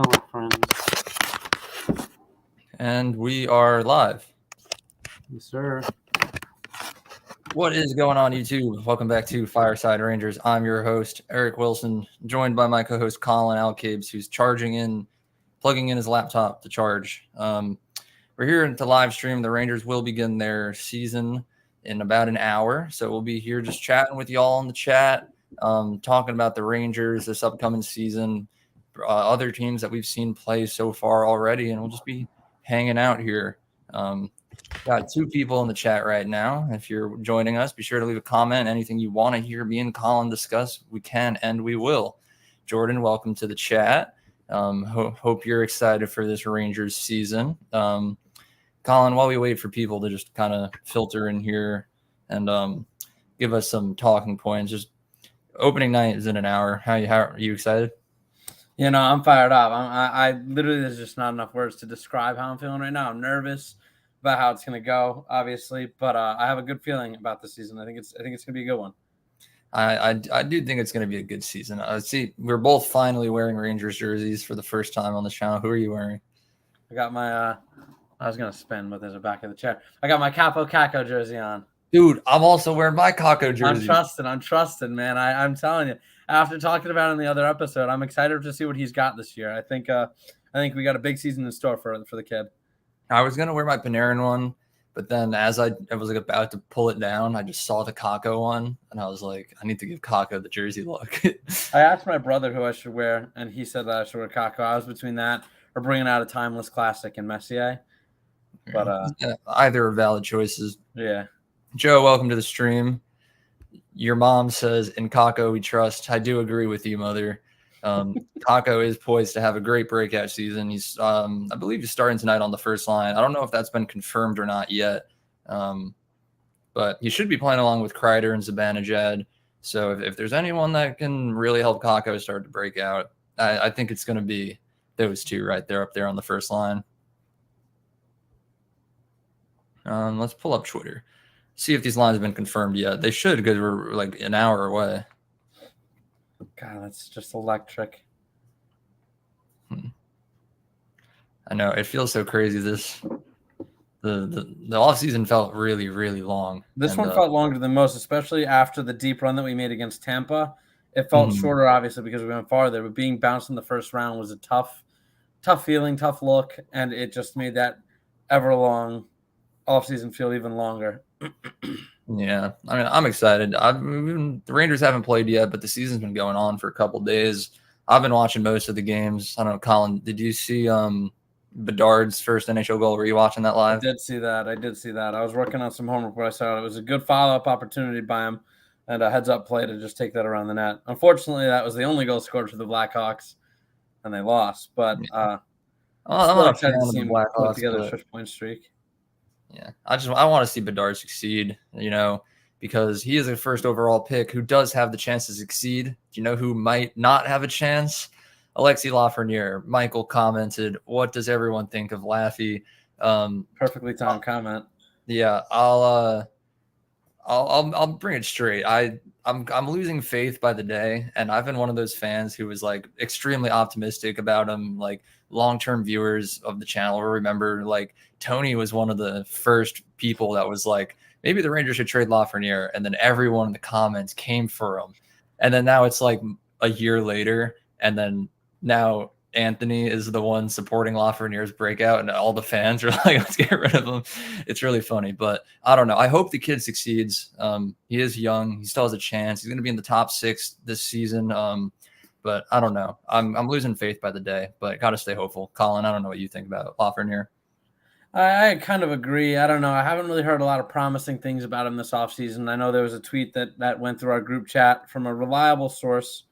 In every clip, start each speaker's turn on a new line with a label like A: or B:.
A: Hello, friends.
B: And we are live.
A: Yes, sir.
B: What is going on, YouTube? Welcome back to Fireside Rangers. I'm your host, Eric Wilson, joined by my co-host, Collin Alcabes, who's plugging in his laptop to charge. We're here to live stream. The Rangers will begin their season in about an hour. So we'll be here just chatting with y'all in the chat, talking about the Rangers this upcoming season, other teams that we've seen play so far already, and we'll just be hanging out here. Got two people in the chat right now. If you're joining us, be sure to leave a comment. Anything you want to hear me and Collin discuss, we can and we will. Jordan, welcome to the chat. Hope you're excited for this Rangers season. Collin, while we wait for people to just kind of filter in here and give us some talking points, just opening night is in an hour. How are you excited?
A: You know, I'm fired up. I literally, there's just not enough words to describe how I'm feeling right now. I'm nervous about how it's going to go, obviously, but I have a good feeling about the season. I think it's going to be a good one.
B: I do think it's going to be a good season. See, we're both finally wearing Rangers jerseys for the first time on the channel. Who are you wearing?
A: I got my I was going to spin, but there's a back of the chair. I got my Capo Caco jersey on.
B: Dude, I'm also wearing my Caco jersey.
A: I'm trusting, man. I'm telling you. After talking about it in the other episode, I'm excited to see what he's got this year. I think we got a big season in store for the kid.
B: I was gonna wear my Panarin one, but then as I was like about to pull it down, I just saw the Kako one, and I was like, I need to give Kako the jersey look.
A: I asked my brother who I should wear, and he said that I should wear Kako. I was between that or bringing out a timeless classic in Messier. But
B: either are valid choices.
A: Yeah.
B: Joe, welcome to the stream. Your mom says, in Kako we trust. I do agree with you, Mother. Kako is poised to have a great breakout season. He's, I believe he's starting tonight on the first line. I don't know if that's been confirmed or not yet, but he should be playing along with Kreider and Zibanejad. So if there's anyone that can really help Kako start to break out, I think it's going to be those two right there up there on the first line. Let's pull up Twitter. See if these lines have been confirmed yet. They should, because we're like an hour away.
A: God, that's just electric.
B: I know, it feels so crazy. The off season felt really, really long.
A: This one felt longer than most, especially after the deep run that we made against Tampa. It felt shorter, obviously, because we went farther. But being bounced in the first round was a tough feeling, tough look, and it just made that ever long off season feel even longer.
B: Yeah, I mean, I'm excited. The Rangers haven't played yet, but the season's been going on for a couple days. I've been watching most of the games. I don't know, Collin, did you see Bedard's first NHL goal? Were you watching that live?
A: I did see that. I was working on some homework, but I saw it. It was a good follow-up opportunity by him and a heads-up play to just take that around the net. Unfortunately, that was the only goal scored for the Blackhawks, and they lost. But
B: I'm not excited to see him
A: put together a 6-point streak.
B: Yeah, I want to see Bedard succeed, because he is a first overall pick who does have the chance to succeed. Do you know who might not have a chance? Alexis Lafreniere. Michael commented, "What does everyone think of Laffy?"
A: Perfectly timed comment.
B: Yeah, I'll bring it straight. I'm losing faith by the day, and I've been one of those fans who was like extremely optimistic about him. Like, long-term viewers of the channel will remember, like, Tony was one of the first people that was like, maybe the Rangers should trade Lafreniere, and then everyone in the comments came for him. And then now it's like a year later, and then now Anthony is the one supporting Lafreniere's breakout, and all the fans are like, let's get rid of him. It's really funny, but I don't know. I hope the kid succeeds. He is young. He still has a chance. He's going to be in the top 6 this season. But I don't know. I'm losing faith by the day, but got to stay hopeful. Collin, I don't know what you think about Lafreniere.
A: I kind of agree. I don't know. I haven't really heard a lot of promising things about him this offseason. I know there was a tweet that went through our group chat from a reliable source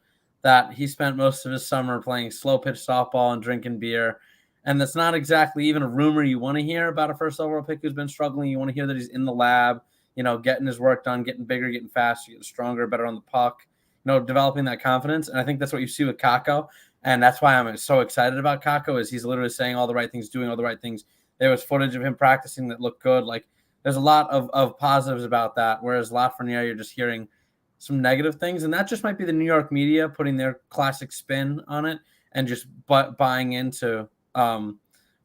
A: that he spent most of his summer playing slow pitch softball and drinking beer. And that's not exactly even a rumor you want to hear about a first overall pick who's been struggling. You want to hear that he's in the lab, getting his work done, getting bigger, getting faster, getting stronger, better on the puck, developing that confidence. And I think that's what you see with Kako. And that's why I'm so excited about Kako, is he's literally saying all the right things, doing all the right things. There was footage of him practicing that looked good. Like, there's a lot of positives about that. Whereas Lafreniere, you're just hearing some negative things. And that just might be the New York media putting their classic spin on it. and just buying into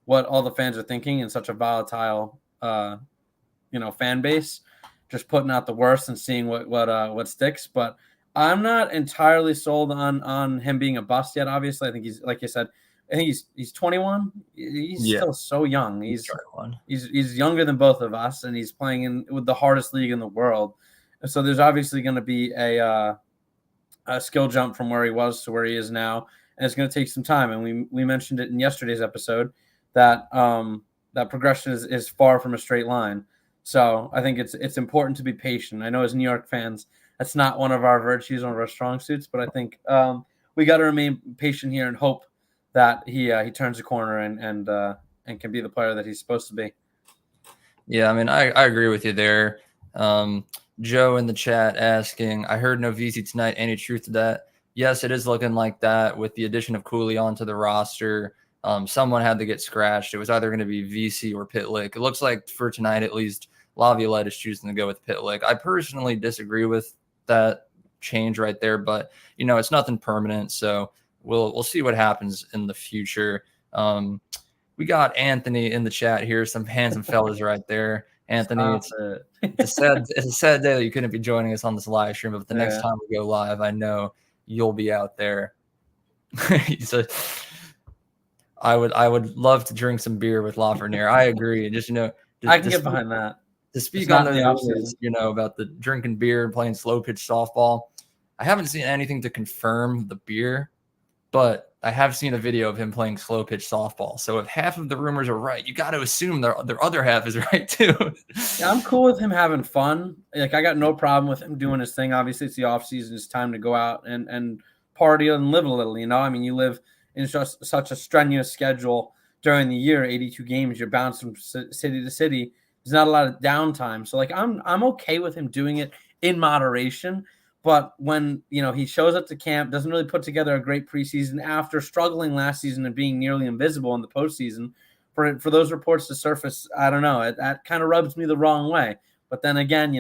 A: what all the fans are thinking in such a volatile, fan base, just putting out the worst and seeing what sticks. But I'm not entirely sold on him being a bust yet. Obviously, I think he's, like you said, I think he's 21. He's still so young. He's younger than both of us, and he's playing with the hardest league in the world. So there's obviously going to be a skill jump from where he was to where he is now, and it's going to take some time. And we mentioned it in yesterday's episode that that progression is far from a straight line. So I think it's important to be patient. I know as New York fans, that's not one of our virtues, one of our strong suits, but I think we got to remain patient here and hope that he turns the corner and can be the player that he's supposed to be.
B: Yeah, I mean, I agree with you there. Joe in the chat asking, I heard no VC tonight. Any truth to that? Yes, it is looking like that with the addition of Cooley onto the roster. Someone had to get scratched. It was either going to be VC or Pitlick. It looks like for tonight, at least, Laviolette is choosing to go with Pitlick. I personally disagree with that change right there, but it's nothing permanent. So we'll see what happens in the future. We got Anthony in the chat here. Some handsome fellas right there. Anthony, it's a sad day that you couldn't be joining us on this live stream, but the next time we go live, I know you'll be out there. He said, I would love to drink some beer with Lafreniere. I agree. And just
A: I can get behind that.
B: To speak on those rumors, about the drinking beer and playing slow pitch softball, I haven't seen anything to confirm the beer, but I have seen a video of him playing slow pitch softball. So if half of the rumors are right, you got to assume their other half is right too.
A: Yeah, I'm cool with him having fun. Like, I got no problem with him doing his thing. Obviously, it's the off season. It's time to go out and party and live a little. I mean, you live in just such a strenuous schedule during the year, 82 games. You're bouncing from city to city. There's not a lot of downtime. So, like, I'm okay with him doing it in moderation. But when, he shows up to camp, doesn't really put together a great preseason after struggling last season and being nearly invisible in the postseason, for those reports to surface, I don't know. That kind of rubs me the wrong way. But then again,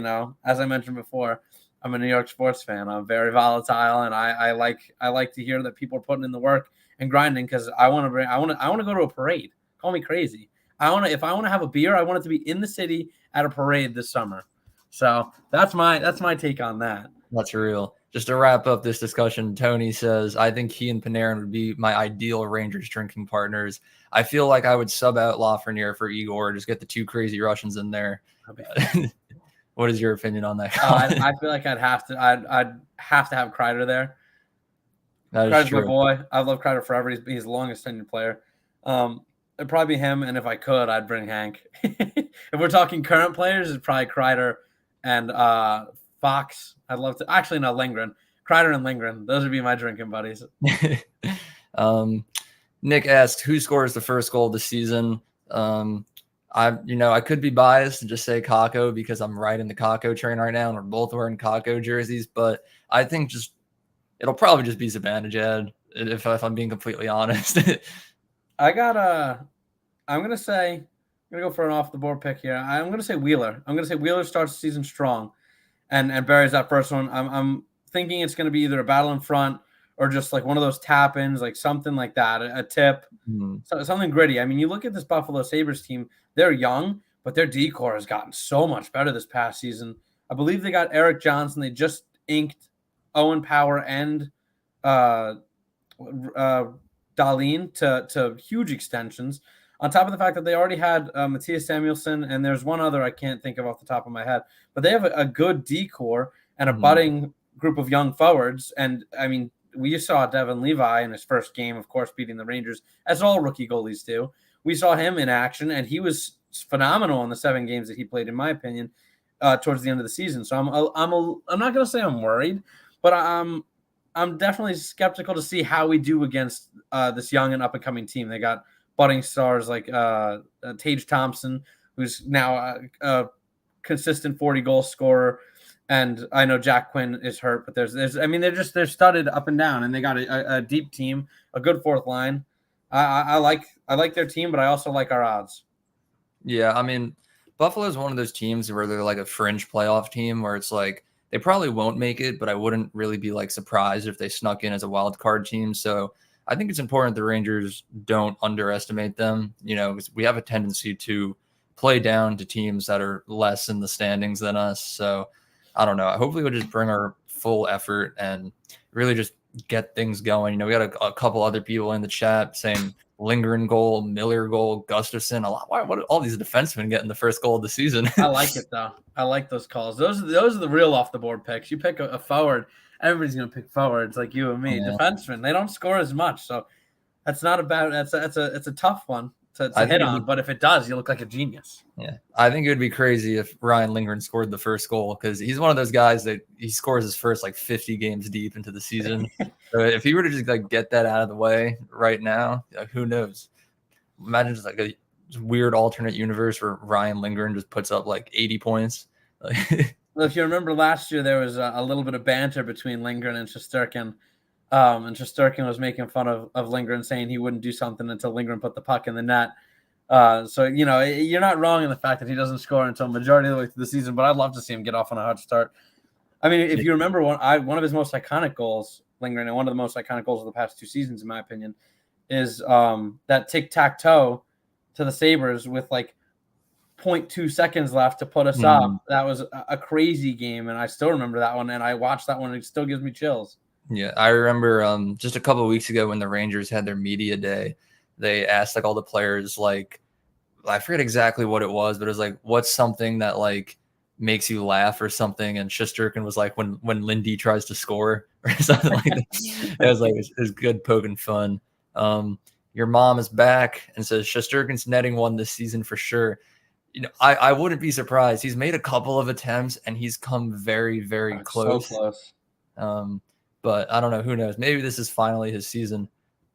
A: as I mentioned before, I'm a New York sports fan. I'm very volatile, and I like to hear that people are putting in the work and grinding, because I want to go to a parade. Call me crazy. If I want to have a beer, I want it to be in the city at a parade this summer. So that's my take on that.
B: That's real. Just to wrap up this discussion, Tony says, I think he and Panarin would be my ideal Rangers drinking partners. I feel like I would sub out Lafreniere for Igor, just get the two crazy Russians in there. What is your opinion on that?
A: I feel like I'd have to have Kreider there. Kreider's true. My boy. I love Kreider forever. He's the longest tenured player. It'd probably be him, and if I could, I'd bring Hank. If we're talking current players, it's probably Kreider and Fox. I'd love to. Actually, no, Lindgren. Kreider and Lindgren. Those would be my drinking buddies.
B: Nick asked, who scores the first goal of the season? I could be biased and just say Kakko because I'm riding the Kakko train right now, and we're both wearing Kakko jerseys. But I think it'll probably just be Zibanejad, if I'm being completely honest.
A: I'm gonna go for an off the board pick here. I'm gonna say Wheeler. I'm gonna say Wheeler starts the season strong, and buries that first one. I'm thinking it's gonna be either a battle in front or just like one of those tap-ins, like something like that, a tip, something gritty. I mean, you look at this Buffalo Sabres team, they're young, but their D-core has gotten so much better this past season. I believe they got Eric Johnson. They just inked Owen Power and Dahlin to huge extensions, on top of the fact that they already had Matthias Samuelsson, and there's one other I can't think of off the top of my head. But they have a good D-core and a budding group of young forwards. And, I mean, we saw Devin Levi in his first game, of course, beating the Rangers, as all rookie goalies do. We saw him in action, and he was phenomenal in the 7 games that he played, in my opinion, towards the end of the season. So I'm not going to say I'm worried, but I'm definitely skeptical to see how we do against this young and up-and-coming team. They got budding stars like Tage Thompson, who's now a consistent 40-goal scorer. And I know Jack Quinn is hurt, but they're studded up and down, and they got a deep team, a good fourth line. I like their team, but I also like our odds.
B: Yeah, I mean, Buffalo is one of those teams where they're like a fringe playoff team where it's like they probably won't make it, but I wouldn't really be like surprised if they snuck in as a wild card team. So I think it's important the Rangers don't underestimate them. You know, 'cause we have a tendency to play down to teams that are less in the standings than us. So I don't know. Hopefully we'll just bring our full effort and really just get things going. You know, we got a couple other people in the chat saying Lindgren goal, Miller goal, Gustafson. Why? What? All these defensemen getting the first goal of the season.
A: I like it though. I like those calls. Those are the real off the board picks. You pick a forward, everybody's gonna pick forwards like you and me.
B: Yeah.
A: Defensemen, they don't score as much, so that's not a bad. It's a tough one to
B: I
A: hit
B: think
A: on. But if it does, you look like a genius.
B: Yeah, I think it would be crazy if Ryan Lindgren scored the first goal because he's one of those guys that he scores his first like 50 games deep into the season. So if he were to just like get that out of the way right now, who knows? Imagine just like a weird alternate universe where Ryan Lindgren just puts up like 80 points.
A: Well, if you remember last year, there was a little bit of banter between Lindgren and Shesterkin. And Shesterkin was making fun of Lindgren, saying he wouldn't do something until Lindgren put the puck in the net. So, you know, you're not wrong in the fact that he doesn't score until majority of the way through the season, but I'd love to see him get off on a hot start. I mean, if you remember one of his most iconic goals, Lindgren, and one of the most iconic goals of the past 2 seasons, in my opinion, is that tic-tac-toe to the Sabres with like 0.2 seconds left to put us up. That was a crazy game, and I still remember that one, and I watched that one, and it still gives me chills.
B: Yeah, I remember just a couple of weeks ago when the Rangers had their media day, they asked like all the players, like, I forget exactly what it was, but it was like, what's something that like makes you laugh or something? And Shesterkin was like, when Lindy tries to score or something like that. It was like, it was good poking fun. Your mom is back and says Shesterkin's netting one this season for sure. You know, I wouldn't be surprised. He's made a couple of attempts and he's come very, very close.
A: So close.
B: But I don't know. Who knows? Maybe this is finally his season.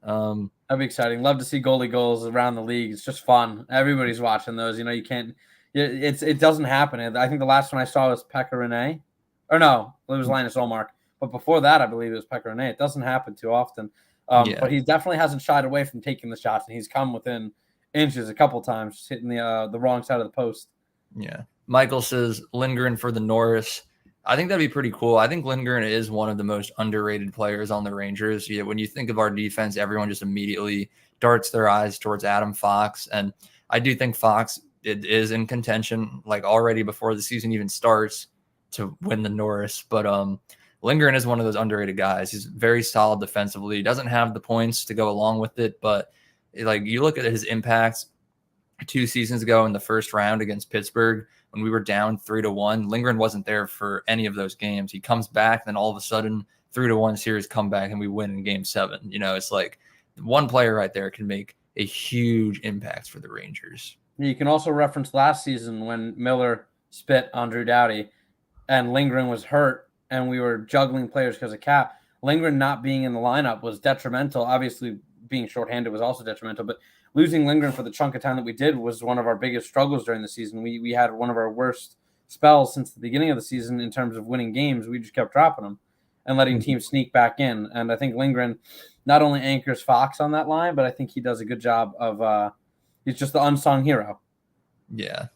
A: That'd be exciting. Love to see goalie goals around the league. It's just fun. Everybody's watching those. You know, you can't. It doesn't happen. I think the last one I saw was Pekka Rinne, or no, it was Linus Ullmark. But before that, I believe it was Pekka Rinne. It doesn't happen too often. But he definitely hasn't shied away from taking the shots, and he's come within inches a couple times, just hitting the wrong side of the post.
B: Yeah. Michael says Lindgren for the Norris. I think that'd be pretty cool. I think Lindgren is one of the most underrated players on the Rangers. Yeah, when you think of our defense, everyone just immediately darts their eyes towards Adam Fox. And I do think Fox is in contention, like already before the season even starts, to win the Norris. But Lindgren is one of those underrated guys. He's very solid defensively. He doesn't have the points to go along with it, but like you look at his impacts 2 seasons ago in the first round against Pittsburgh, when we were down 3-1, Lindgren wasn't there for any of those games. He comes back, then all of a sudden 3-1 series comeback and we win in game 7. You know, it's like one player right there can make a huge impact for the Rangers.
A: You can also reference last season when Miller spit on Drew Doughty and Lindgren was hurt and we were juggling players because of cap. Lindgren not being in the lineup was detrimental. Obviously, being shorthanded was also detrimental, but losing Lindgren for the chunk of time that we did was one of our biggest struggles during the season. We had one of our worst spells since the beginning of the season in terms of winning games. We just kept dropping them and letting teams sneak back in. And I think Lindgren not only anchors Fox on that line, but I think he does a good job of he's just the unsung hero.
B: Yeah,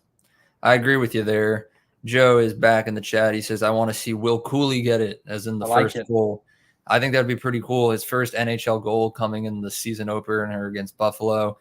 B: I agree with you there. Joe is back in the chat. He says, I want to see Will Cooley get it, as in the first goal. I think that'd be pretty cool. His first NHL goal coming in the season opener against Buffalo.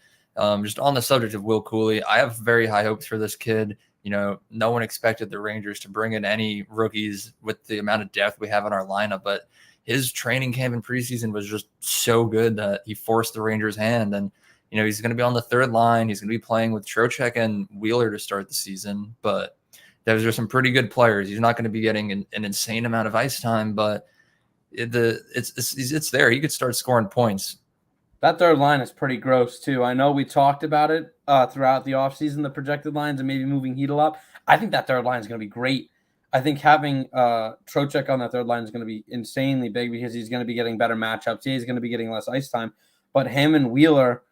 B: Just on the subject of Will Cooley, I have very high hopes for this kid. You know, no one expected the Rangers to bring in any rookies with the amount of depth we have in our lineup, but his training camp and preseason was just so good that he forced the Rangers' hand. And, you know, he's going to be on the third line. He's going to be playing with Trocheck and Wheeler to start the season, but those are some pretty good players. He's not going to be getting an insane amount of ice time, but it's there. He could start scoring points.
A: That third line is pretty gross too. I know we talked about it throughout the offseason, the projected lines and maybe moving Hedl up. I think that third line is going to be great. I think having Trocheck on that third line is going to be insanely big because he's going to be getting better matchups. He's going to be getting less ice time. But him and Wheeler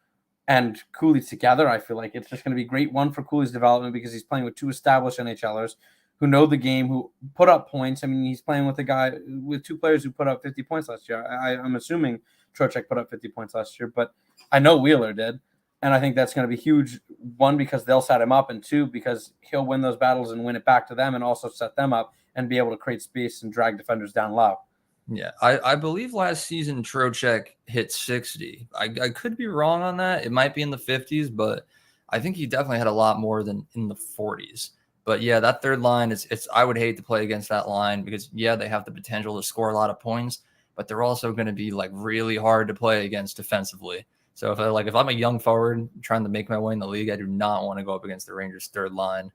A: and Cooley together, I feel like it's just going to be great one for Cooley's development because he's playing with 2 established NHLers who know the game, who put up points. I mean, he's playing with with 2 players who put up 50 points last year. I'm assuming Trocheck put up 50 points last year, but I know Wheeler did. And I think that's going to be huge, 1, because they'll set him up, and 2, because he'll win those battles and win it back to them and also set them up and be able to create space and drag defenders down low.
B: Yeah, I believe last season Trocheck hit 60. I could be wrong on that. It might be in the 50s, but I think he definitely had a lot more than in the 40s. But yeah, that third line it's I would hate to play against that line because yeah, they have the potential to score a lot of points, but they're also going to be like really hard to play against defensively. So if I'm a young forward trying to make my way in the league, I do not want to go up against the Rangers third line.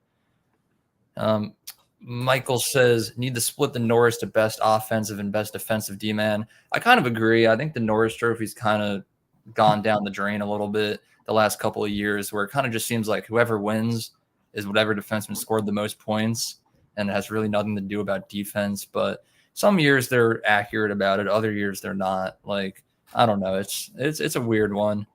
B: Michael says, need to split the Norris to best offensive and best defensive D-man. I kind of agree. I think the Norris trophy's kind of gone down the drain a little bit the last couple of years, where it kind of just seems like whoever wins is whatever defenseman scored the most points, and it has really nothing to do about defense. But some years they're accurate about it. Other years they're not. Like, I don't know. It's a weird one.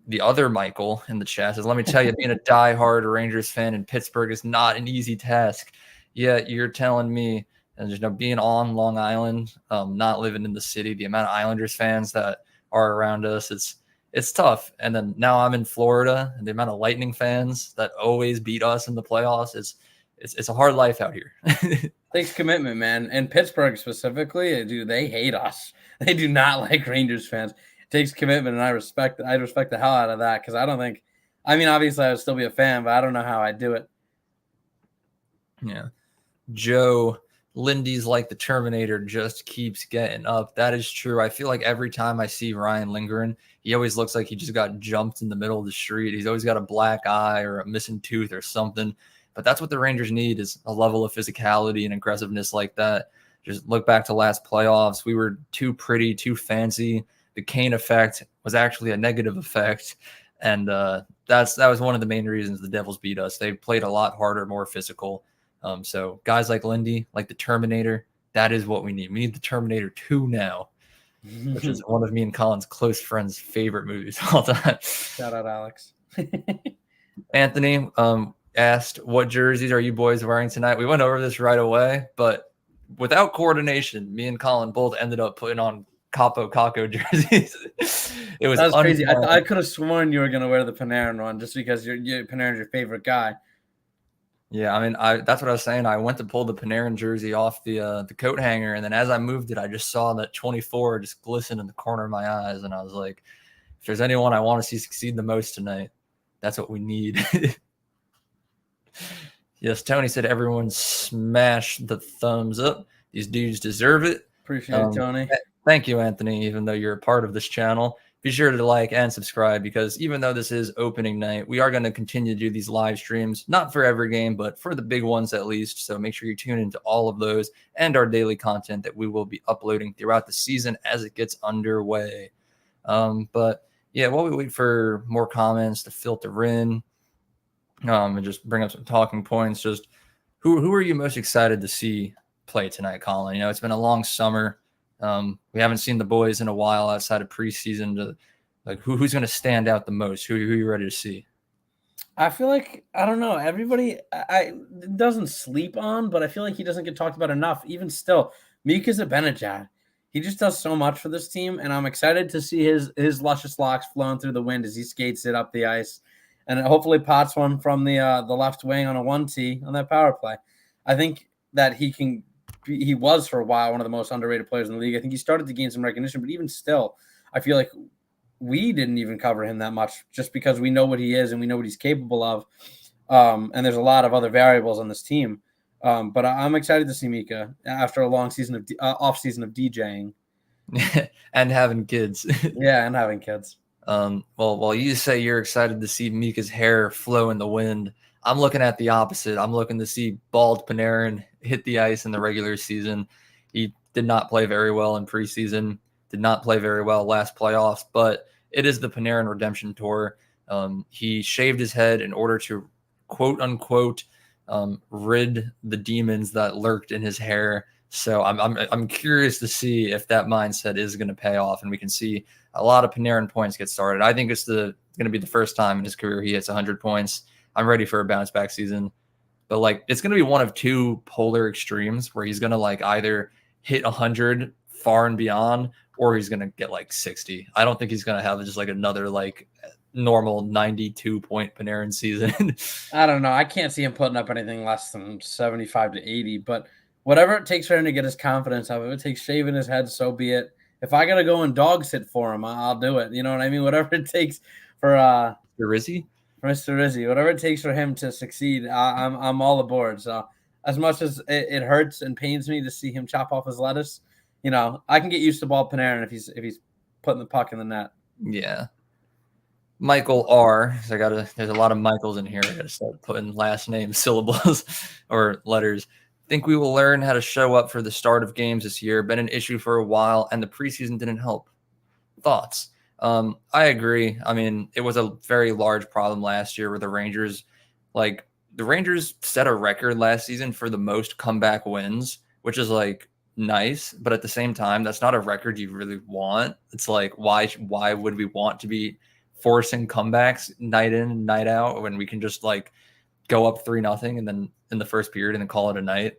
B: The other Michael in the chat says, let me tell you, being a diehard Rangers fan in Pittsburgh is not an easy task. Yet you're telling me, and being on Long Island, not living in the city, the amount of Islanders fans that are around us, it's tough. And then now I'm in Florida, and the amount of Lightning fans that always beat us in the playoffs, it's a hard life out here.
A: Takes commitment, man. And Pittsburgh specifically, dude, they hate us. They do not like Rangers fans. Takes commitment, and I respect the hell out of that because I don't think, I mean, obviously I would still be a fan, but I don't know how I'd do it.
B: Yeah. Joe, Lindy's like the Terminator, just keeps getting up. That is true. I feel like every time I see Ryan Lindgren, he always looks like he just got jumped in the middle of the street. He's always got a black eye or a missing tooth or something. But that's what the Rangers need, is a level of physicality and aggressiveness like that. Just look back to last playoffs. We were too pretty, too fancy. The Kane effect was actually a negative effect. And that was one of the main reasons the Devils beat us. They played a lot harder, more physical. So guys like Lindy, like the Terminator, that is what we need. We need the Terminator 2 now, which is one of me and Collin's close friends' favorite movies all the time.
A: Shout out, Alex.
B: Anthony asked, what jerseys are you boys wearing tonight? We went over this right away, but without coordination, me and Collin both ended up putting on Capo Caco jerseys. That
A: was crazy. I could have sworn you were going to wear the Panarin one just because Panarin's your favorite guy.
B: Yeah, I mean, that's what I was saying. I went to pull the Panarin jersey off the coat hanger, and then as I moved it, I just saw that 24 just glisten in the corner of my eyes, and I was like, if there's anyone I want to see succeed the most tonight, that's what we need. Yes, Tony said everyone smash the thumbs up. These dudes deserve it.
A: Appreciate it, Tony.
B: Thank you, Anthony, even though you're a part of this channel. Be sure to like and subscribe, because even though this is opening night, we are going to continue to do these live streams, not for every game, but for the big ones at least. So make sure you tune into all of those and our daily content that we will be uploading throughout the season as it gets underway. But yeah, while we wait for more comments to filter in, and just bring up some talking points, just who are you most excited to see play tonight, Collin? You know, it's been a long summer. We haven't seen the boys in a while outside of preseason. Who's going to stand out the most? Who are you ready to see?
A: I feel like, I don't know, everybody doesn't sleep on, but I feel like he doesn't get talked about enough. Even still, Mika Zibanejad, he just does so much for this team, and I'm excited to see his luscious locks flowing through the wind as he skates it up the ice, and hopefully pots one from the left wing on a 1T on that power play. I think that he was for a while one of the most underrated players in the league. I think he started to gain some recognition, but even still, I feel like we didn't even cover him that much just because we know what he is and we know what he's capable of. And there's a lot of other variables on this team. But I'm excited to see Mika after a long season of off season of DJing
B: and having kids.
A: Yeah, and having kids.
B: Well, while you say you're excited to see Mika's hair flow in the wind, I'm looking at the opposite. I'm looking to see bald Panarin hit the ice in the regular season. He did not play very well in preseason, did not play very well last playoffs, but it is the Panarin Redemption Tour. He shaved his head in order to, quote unquote, rid the demons that lurked in his hair. So I'm curious to see if that mindset is going to pay off, and we can see a lot of Panarin points get started. I think it's going to be the first time in his career he hits 100 points. I'm ready for a bounce back season, but it's going to be one of two polar extremes where he's going to either hit 100 far and beyond, or he's going to get 60. I don't think he's going to have just another normal 92 point Panarin season.
A: I don't know. I can't see him putting up anything less than 75 to 80, but whatever it takes for him to get his confidence up. If it takes shaving his head, so be it. If I gotta go and dog sit for him, I'll do it. You know what I mean? Whatever it takes for
B: Rizzy?
A: Mr. Rizzy, whatever it takes for him to succeed, I'm all aboard. So as much as it hurts and pains me to see him chop off his lettuce, I can get used to Ball Panarin if he's putting the puck in the net.
B: Yeah. Michael R. So there's a lot of Michaels in here. I gotta start putting last name syllables or letters. Think we will learn how to show up for the start of games this year. Been an issue for a while, and the preseason didn't help. Thoughts? I agree. I mean, it was a very large problem last year where the Rangers set a record last season for the most comeback wins, which is like nice, but at the same time, that's not a record you really want. It's like, why would we want to be forcing comebacks night in, night out when we can just like go up 3-0 and then in the first period and then call it a night?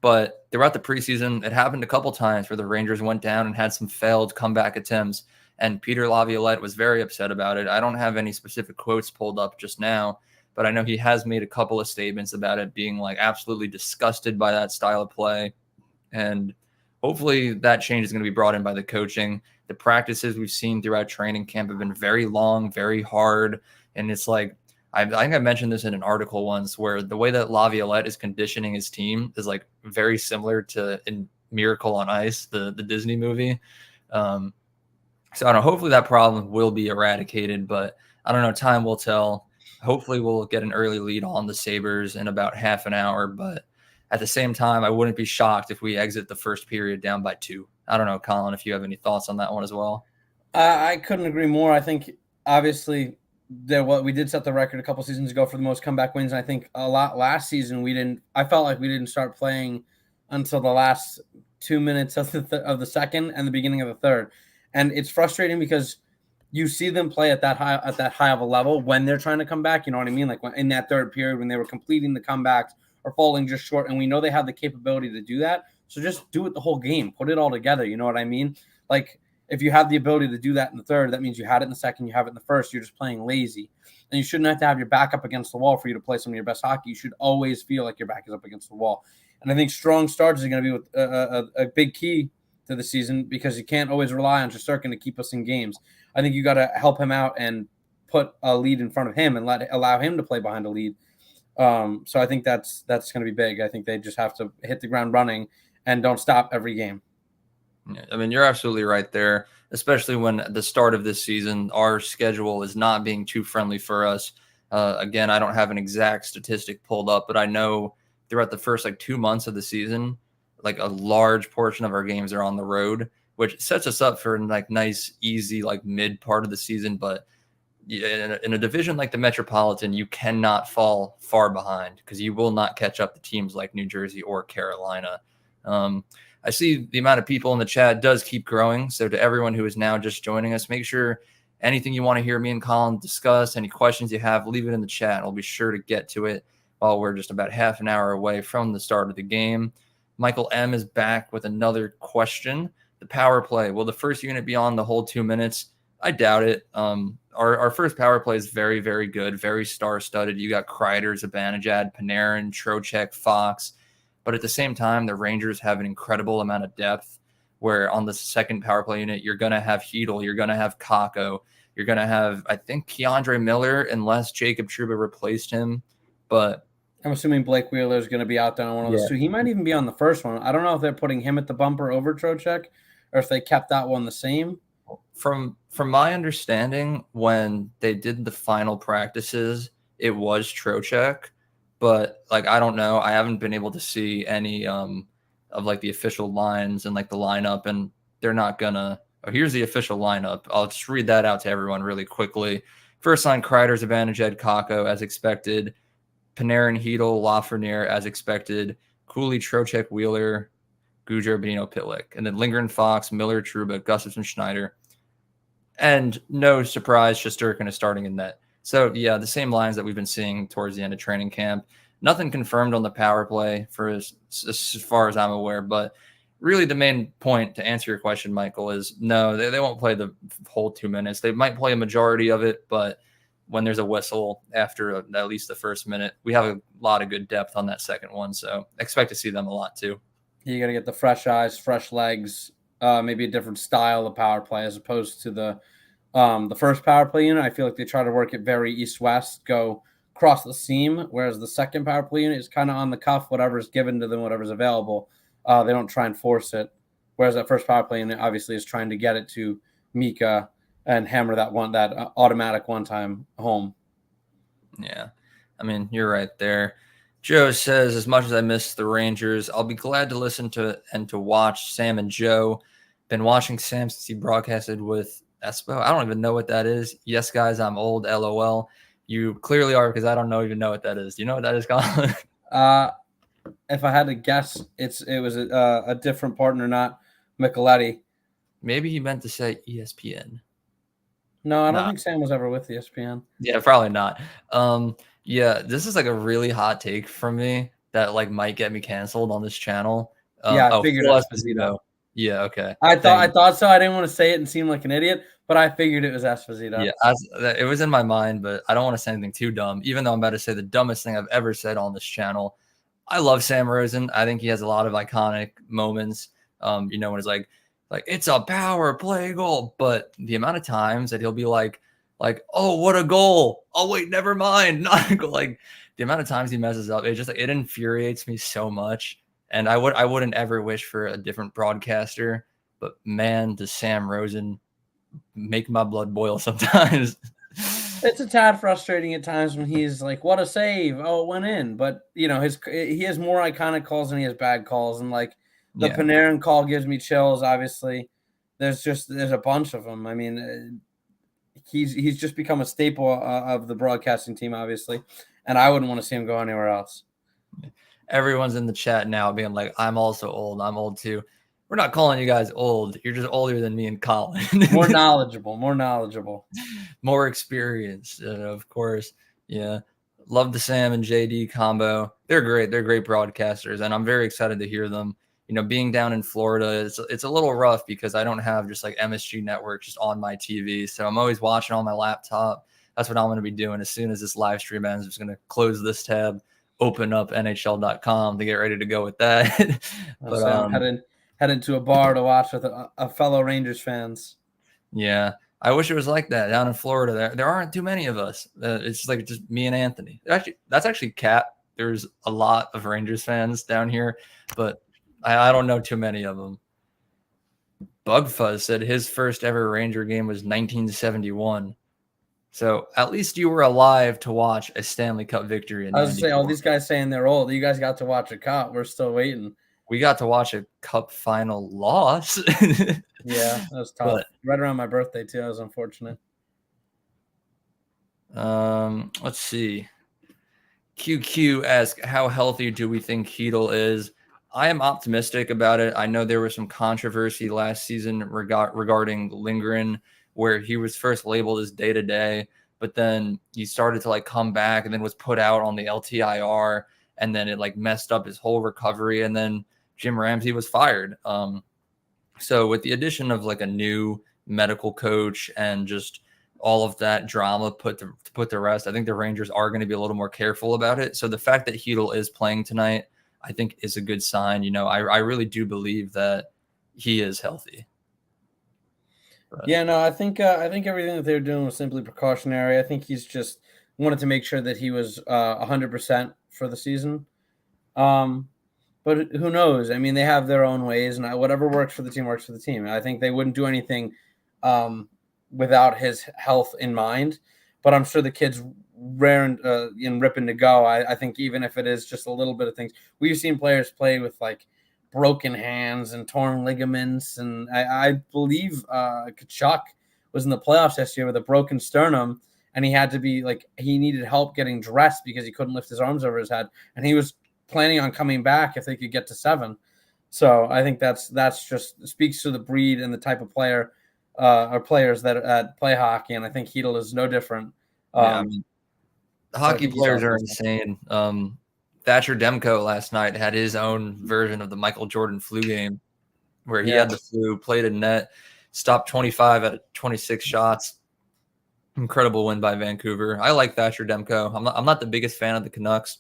B: But throughout the preseason, it happened a couple times where the Rangers went down and had some failed comeback attempts, and Peter Laviolette was very upset about it. I don't have any specific quotes pulled up just now, but I know he has made a couple of statements about it, being like absolutely disgusted by that style of play. And hopefully that change is going to be brought in by the coaching. The practices we've seen throughout training camp have been very long, very hard. And it's like, I think I mentioned this in an article once, where the way that Laviolette is conditioning his team is like very similar to in Miracle on Ice, the Disney movie. So I don't know, hopefully that problem will be eradicated, but I don't know, time will tell. Hopefully we'll get an early lead on the Sabres in about half an hour, but at the same time, I wouldn't be shocked if we exit the first period down by 2. I don't know, Colin, if you have any thoughts on that one as well.
A: I couldn't agree more. I think obviously we did set the record a couple seasons ago for the most comeback wins. And I think a lot last season I felt like we didn't start playing until the last 2 minutes of the second and the beginning of the third. And it's frustrating because you see them play at that high of a level when they're trying to come back. You know what I mean? Like in that third period when they were completing the comebacks or falling just short, and we know they have the capability to do that. So just do it the whole game. Put it all together. You know what I mean? Like if you have the ability to do that in the third, that means you had it in the second, you have it in the first. You're just playing lazy. And you shouldn't have to have your back up against the wall for you to play some of your best hockey. You should always feel like your back is up against the wall. And I think strong starts is going to be with a big key to the season, because you can't always rely on Shesterkin to keep us in games. I think you got to help him out and put a lead in front of him and allow him to play behind a lead. So I think that's going to be big. I think they just have to hit the ground running and don't stop every game.
B: Yeah, I mean, you're absolutely right there, especially when at the start of this season, our schedule is not being too friendly for us. Again, I don't have an exact statistic pulled up, but I know throughout the first 2 months of the season, like a large portion of our games are on the road, which sets us up for nice, easy, mid part of the season. But in a division like the Metropolitan, you cannot fall far behind because you will not catch up to teams like New Jersey or Carolina. I see the amount of people in the chat does keep growing. So to everyone who is now just joining us, make sure anything you want to hear me and Collin discuss, any questions you have, leave it in the chat. I'll be sure to get to it while we're just about half an hour away from the start of the game. Michael M is back with another question. The power play, will the first unit be on the whole 2 minutes? I doubt it. Our first power play is very, very good, very star-studded. You got Kreider, Zibanejad, Panarin, Trocheck, Fox. But at the same time, the Rangers have an incredible amount of depth where on the second power play unit, you're going to have Hedl, you're going to have Kakko, you're going to have, I think, Keandre Miller, unless Jacob Trouba replaced him. But
A: I'm assuming Blake Wheeler is going to be out there on one of those two. He might even be on the first one. I don't know if they're putting him at the bumper over Trocheck or if they kept that one the same.
B: From my understanding, when they did the final practices, it was Trocheck. But I don't know. I haven't been able to see any of the official lines and the lineup, and they're not gonna. Oh, here's the official lineup. I'll just read that out to everyone really quickly. First line: Kreider, Zibanejad, Kakko, as expected. Panarin, Hedl, Lafreniere, as expected. Cooley, Trocheck, Wheeler, Gujar, Benino, Pitlick, and then Lindgren, Fox, Miller, Trouba, Gustafson, Schneider. And no surprise, Shesterkin is starting in net. So, yeah, the same lines that we've been seeing towards the end of training camp. Nothing confirmed on the power play for as far as I'm aware. But really the main point to answer your question, Michael, is no, they won't play the whole 2 minutes. They might play a majority of it, but when there's a whistle after at least the first minute. We have a lot of good depth on that second one, so expect to see them a lot too.
A: You got to get the fresh eyes, fresh legs, maybe a different style of power play as opposed to the first power play unit. I feel like they try to work it very east-west, go across the seam, whereas the second power play unit is kind of on the cuff, whatever's given to them, whatever's available. They don't try and force it, whereas that first power play unit obviously is trying to get it to Mika and hammer that automatic one-time home.
B: Yeah, I mean, you're right there. Joe says, as much as I miss the Rangers, I'll be glad to listen to and to watch Sam and Joe. Been watching Sam since he broadcasted with Espo. I don't even know what that is. Yes, guys, I'm old, LOL. You clearly are, because I don't even know what that is. Do you know what that is, Collin?
A: If I had to guess, it was a different partner, not Micheletti.
B: Maybe he meant to say ESPN.
A: No, I don't think Sam was ever with ESPN.
B: Yeah, probably not. Yeah, this is like a really hot take from me that like might get me canceled on this channel.
A: I figured
B: Esposito. Yeah, okay.
A: I thought so. I didn't want to say it and seem like an idiot, but I figured it was Esposito.
B: Yeah, it was in my mind, but I don't want to say anything too dumb, even though I'm about to say the dumbest thing I've ever said on this channel. I love Sam Rosen. I think he has a lot of iconic moments. When it's like it's a power play goal, but the amount of times that he'll be like, oh, what a goal! Oh wait, never mind, not a goal. Like the amount of times he messes up, it infuriates me so much. And I wouldn't ever wish for a different broadcaster, but man, does Sam Rosen make my blood boil sometimes.
A: It's a tad frustrating at times when he's like, "What a save! Oh, it went in." But he has more iconic calls than he has bad calls, and like the Panarin call gives me chills. Obviously, there's a bunch of them. I mean, he's just become a staple of the broadcasting team, obviously, and I wouldn't want to see him go anywhere else.
B: Everyone's in the chat now being like, "I'm also old. I'm old too." We're not calling you guys old. You're just older than me and Collin.
A: more knowledgeable,
B: more experienced, of course. Yeah. Love the Sam and JD combo. They're great. They're great broadcasters, and I'm very excited to hear them. Being down in Florida, it's a little rough because I don't have just like MSG Network just on my TV. So I'm always watching on my laptop. That's what I'm going to be doing as soon as this live stream ends. I'm just going to close this tab, open up NHL.com to get ready to go with that.
A: But so head into a bar to watch with a fellow Rangers fans.
B: Yeah, I wish it was like that down in Florida. There aren't too many of us. It's just me and Anthony. Actually, that's actually Cat. There's a lot of Rangers fans down here, but I don't know too many of them. Bugfuzz said his first ever Ranger game was 1971. So at least you were alive to watch a Stanley Cup victory.
A: I was going to say, all these guys saying they're old. You guys got to watch a cup. We're still waiting.
B: We got to watch a cup final loss.
A: Yeah, that was tough. But, right around my birthday, too. That was unfortunate.
B: Let's see. QQ asks, how healthy do we think Chytil is? I am optimistic about it. I know there was some controversy last season regarding Lindgren, where he was first labeled as day-to-day, but then he started to come back and then was put out on the LTIR, and then it messed up his whole recovery, and then Jim Ramsey was fired. So with the addition of a new medical coach and just all of that drama put to rest, I think the Rangers are going to be a little more careful about it. So the fact that Chytil is playing tonight, I think, is a good sign. I really do believe that he is healthy.
A: But. Yeah, no, I think everything that they were doing was simply precautionary. I think he's just wanted to make sure that he was 100% for the season. But who knows? I mean, they have their own ways, and whatever works for the team works for the team. I think they wouldn't do anything without his health in mind. But I'm sure the kid's raring and ripping to go. I think even if it is just a little bit of things, we've seen players play with broken hands and torn ligaments, and I believe Kachuk was in the playoffs this year with a broken sternum, and he had to be he needed help getting dressed because he couldn't lift his arms over his head, and he was planning on coming back if they could get to 7. So I think that's just speaks to the breed and the type of player or players that play hockey, and I think Chytil is no different.
B: Hockey players are insane. Thatcher Demko last night had his own version of the Michael Jordan flu game where he had the flu, played a net, stopped 25 out of 26 shots. Incredible win by Vancouver. I like Thatcher Demko. I'm not the biggest fan of the Canucks,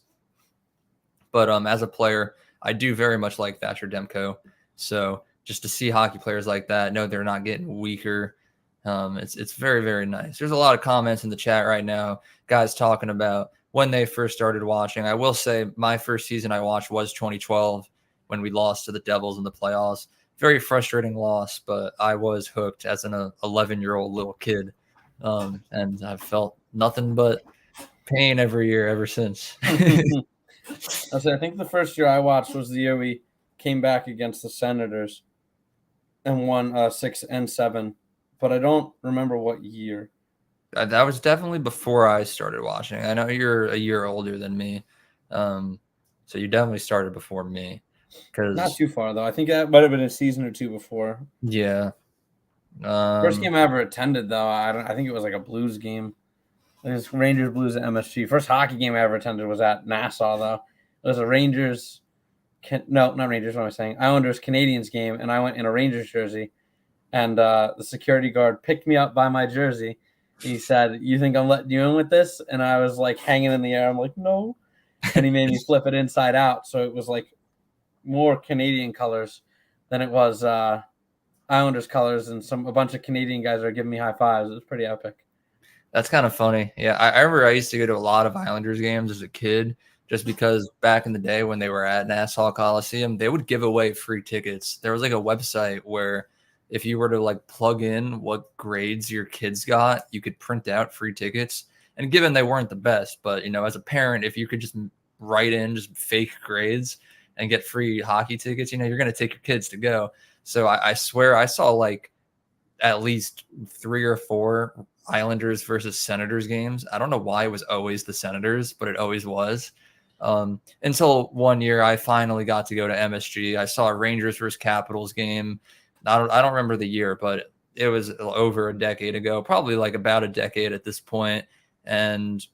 B: but as a player, I do very much like Thatcher Demko. So just to see hockey players like that, know they're not getting weaker. It's very, very nice. There's a lot of comments in the chat right now, guys talking about when they first started watching. I will say my first season I watched was 2012 when we lost to the Devils in the playoffs. Very frustrating loss, but I was hooked as an 11-year-old little kid. And I've felt nothing but pain every year ever since.
A: I think the first year I watched was the year we came back against the Senators and won 6-7, but I don't remember what year.
B: That was definitely before I started watching. I know you're a year older than me, so you definitely started before me.
A: Not too far though. I think that might have been a season or two before.
B: Yeah.
A: First game I ever attended though, I think it was like a Blues game. It was Rangers Blues at MSG. First hockey game I ever attended was at Nassau though. It was a Rangers. No, not Rangers. What am I saying? Islanders Canadians game, and I went in a Rangers jersey, and the security guard picked me up by my jersey. He said, "You think I'm letting you in with this?" And I was like hanging in the air. I'm like, "No," and he made me flip it inside out, so it was like more Canadian colors than it was Islanders colors, and a bunch of Canadian guys are giving me high fives. It was pretty epic.
B: That's kind of funny. Yeah, I remember I used to go to a lot of Islanders games as a kid, just because back in the day when they were at Nassau Coliseum, they would give away free tickets. There was like a website where if you were to like plug in what grades your kids got, you could print out free tickets. And given they weren't the best, but as a parent, if you could just write in just fake grades and get free hockey tickets, you're going to take your kids to go. So I swear I saw like at least 3 or 4 Islanders versus Senators games. I don't know why it was always the Senators, but it always was. Until one year, I finally got to go to MSG. I saw a Rangers versus Capitals game. I don't remember the year, but it was over a decade ago, probably like about a decade at this point. And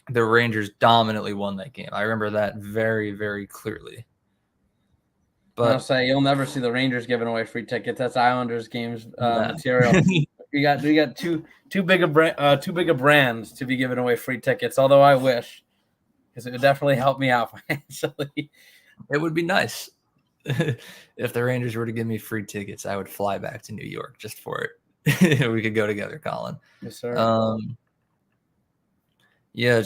B: the Rangers dominantly won that game. I remember that very, very clearly.
A: But I'll say you'll never see the Rangers giving away free tickets. That's Islanders games material. we got too big a brands to be giving away free tickets. Although I wish, because it would definitely help me out financially.
B: It would be nice if the Rangers were to give me free tickets. I would fly back to New York just for it. We could go together, Collin.
A: Yes, sir.
B: Yeah,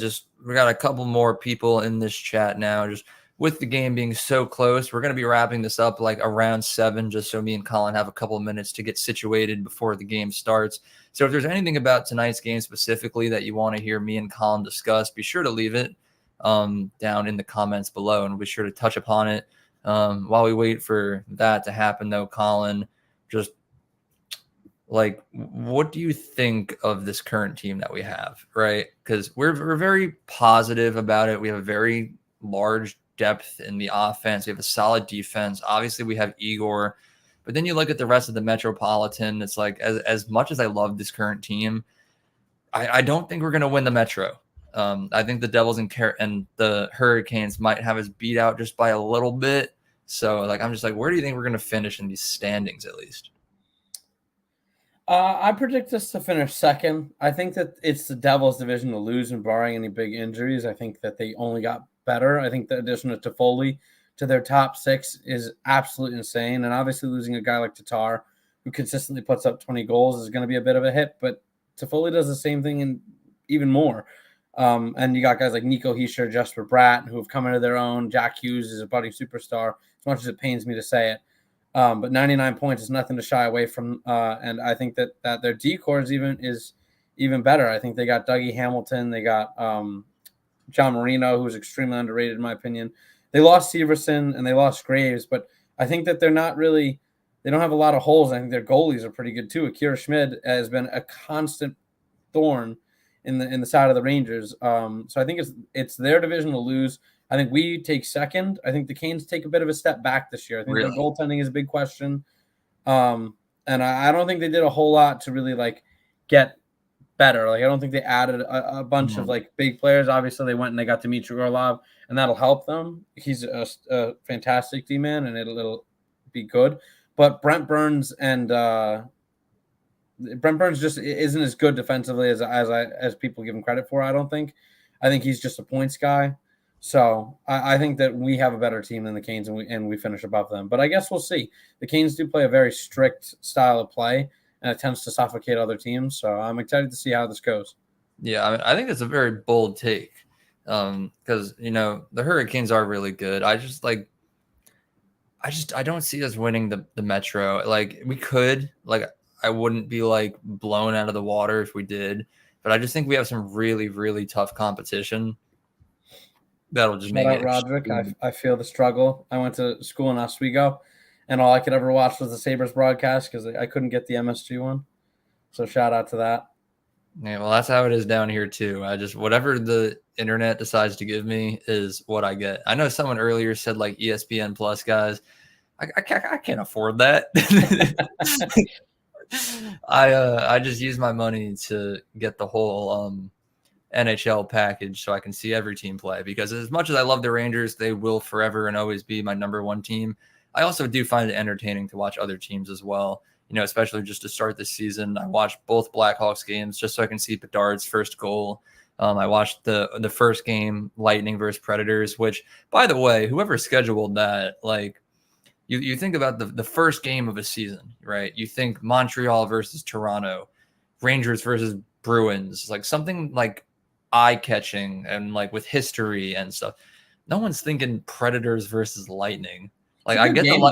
B: we got a couple more people in this chat now. Just with the game being so close, we're going to be wrapping this up like around 7, just so me and Collin have a couple of minutes to get situated before the game starts. So if there's anything about tonight's game specifically that you want to hear me and Collin discuss, be sure to leave it down in the comments below, and we'll be sure to touch upon it. While we wait for that to happen, though, Collin, just like, what do you think of this current team that we have, right? Because we're very positive about it. We have a very large depth in the offense. We have a solid defense. Obviously, we have Igor. But then you look at the rest of the Metropolitan, it's like, as much as I love this current team, I don't think we're going to win the Metro. I think the Devils and the Hurricanes might have us beat out just by a little bit. So, like, I'm just like, where do you think we're going to finish in these standings at least?
A: I predict us to finish second. I think that it's the Devils' division to lose, and barring any big injuries, I think that they only got better. I think the addition of Toffoli to their top 6 is absolutely insane. And obviously losing a guy like Tatar, who consistently puts up 20 goals, is going to be a bit of a hit. But Toffoli does the same thing and even more. And you got guys like Nico Hischier, Jesper Bratt, who have come into their own. Jack Hughes is a budding superstar, as much as it pains me to say it. But 99 points is nothing to shy away from. And I think that their D-core is even better. I think they got Dougie Hamilton. They got John Marino, who's extremely underrated in my opinion. They lost Severson and they lost Graves, but I think that they don't have a lot of holes. I think their goalies are pretty good too. Akira Schmid has been a constant thorn in the side of the Rangers. So I think it's their division to lose. I think we take second. I think the Canes take a bit of a step back this year. I think their goaltending is a big question. And I don't think they did a whole lot to really like get better. Like, I don't think they added a bunch of like big players. Obviously they went and they got Dmitry Orlov, and that'll help them. He's a fantastic D-man, and it'll be good. But Brent Burns and Brent Burns just isn't as good defensively as people give him credit for. I don't think. I think he's just a points guy. So I think that we have a better team than the Canes, and we finish above them. But I guess we'll see. The Canes do play a very strict style of play, and it tends to suffocate other teams. So I'm excited to see how this goes.
B: Yeah, I mean, I think it's a very bold take because the Hurricanes are really good. I don't see us winning the Metro. Like we could, like I wouldn't be like blown out of the water if we did, but I just think we have some really, really tough competition. That'll just
A: Shout
B: make
A: out
B: it.
A: Roderick. I feel the struggle. I went to school in Oswego, and all I could ever watch was the Sabres broadcast because I couldn't get the MSG one. So shout out to that.
B: Yeah, well, that's how it is down here too. I just whatever the internet decides to give me is what I get. I know someone earlier said like ESPN Plus guys. I can't afford that. I just use my money to get the whole NHL package so I can see every team play, because as much as I love the Rangers, they will forever and always be my number one team. I also do find it entertaining to watch other teams as well. Especially just to start this season, I watched both Blackhawks games just so I can see Bedard's first goal. I watched the first game, Lightning versus Predators, which, by the way, whoever scheduled that, like, you think about the first game of a season, right? You think Montreal versus Toronto, Rangers versus Bruins, like something like eye-catching and like with history and stuff. No one's thinking Predators versus Lightning. Like I get
A: game,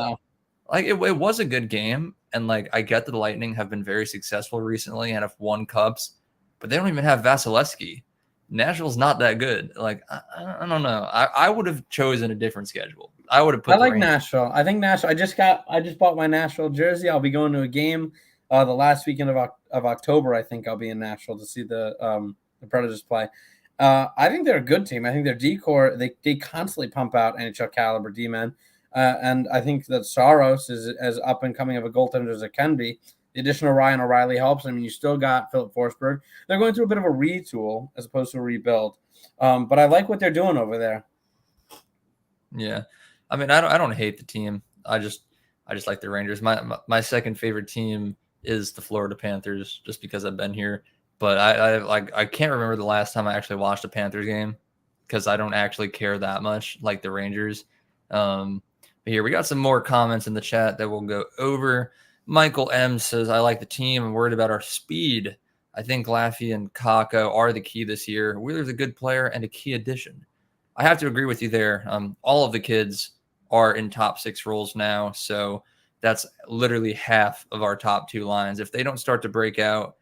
B: it was a good game, and like I get that the Lightning have been very successful recently and have won cups, but they don't even have Vasilevsky. Nashville's not that good. Like I don't know. I would have chosen a different schedule. I would have put.
A: I like Nashville. I think Nashville. I just bought my Nashville jersey. I'll be going to a game the last weekend of October. I think I'll be in Nashville to see the Predators play. I think they're a good team. I think their D-core, they constantly pump out NHL caliber D-men. And I think that Saros is as up and coming of a goaltender as it can be. The addition of Ryan O'Reilly helps. I mean, you still got Philip Forsberg. They're going through a bit of a retool as opposed to a rebuild. But I like what they're doing over there.
B: Yeah. I mean, I don't hate the team. I just like the Rangers. My second favorite team is the Florida Panthers, just because I've been here. But I can't remember the last time I actually watched a Panthers game, because I don't actually care that much like the Rangers. But here we got some more comments in the chat that we'll go over. Michael M says, I like the team. I'm worried about our speed. I think Laffy and Kakko are the key this year. Wheeler's a good player and a key addition. I have to agree with you there. All of the kids are in top 6 roles now, so that's literally half of our top 2 lines. If they don't start to break out,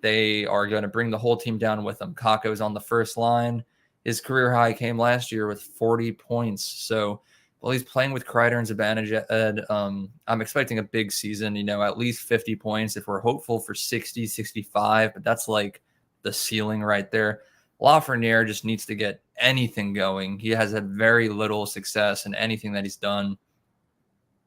B: they are going to bring the whole team down with them. Kakko's on the first line. His career high came last year with 40 points. So, well, he's playing with Kreider and Zibanejad. I'm expecting a big season, at least 50 points if we're hopeful for 60, 65, but that's like the ceiling right there. Lafreniere just needs to get anything going. He has had very little success in anything that he's done.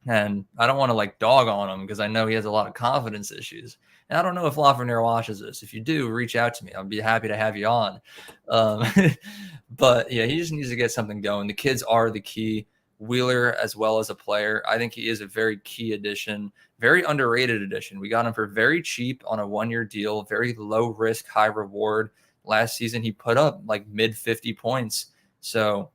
B: And I don't want to like dog on him because I know he has a lot of confidence issues. And I don't know if Lafreniere watches this. If you do, reach out to me. I'll be happy to have you on. But yeah, he just needs to get something going. The kids are the key. Wheeler, as well as a player, I think he is a very key addition, very underrated addition. We got him for very cheap on a 1-year deal, very low risk, high reward. Last season, he put up like mid 50 points. So